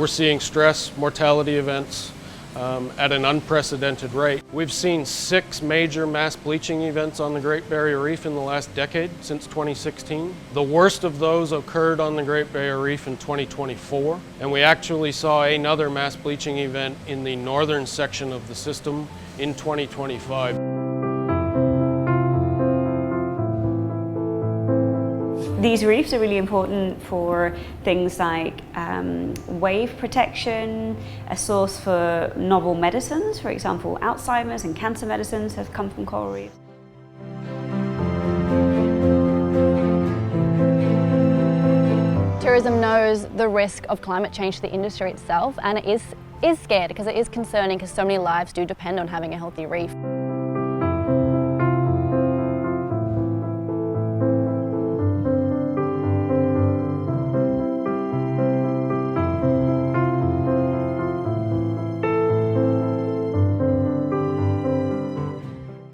we're seeing stress, mortality events at an unprecedented rate. We've seen 6 major mass bleaching events on the Great Barrier Reef in the last decade, since 2016. The worst of those occurred on the Great Barrier Reef in 2024, and we actually saw another mass bleaching event in the northern section of the system in 2025. These reefs are really important for things like wave protection, a source for novel medicines. For example, Alzheimer's and cancer medicines have come from coral reefs. Tourism knows the risk of climate change to the industry itself, and it is scared because it is concerning because so many lives do depend on having a healthy reef.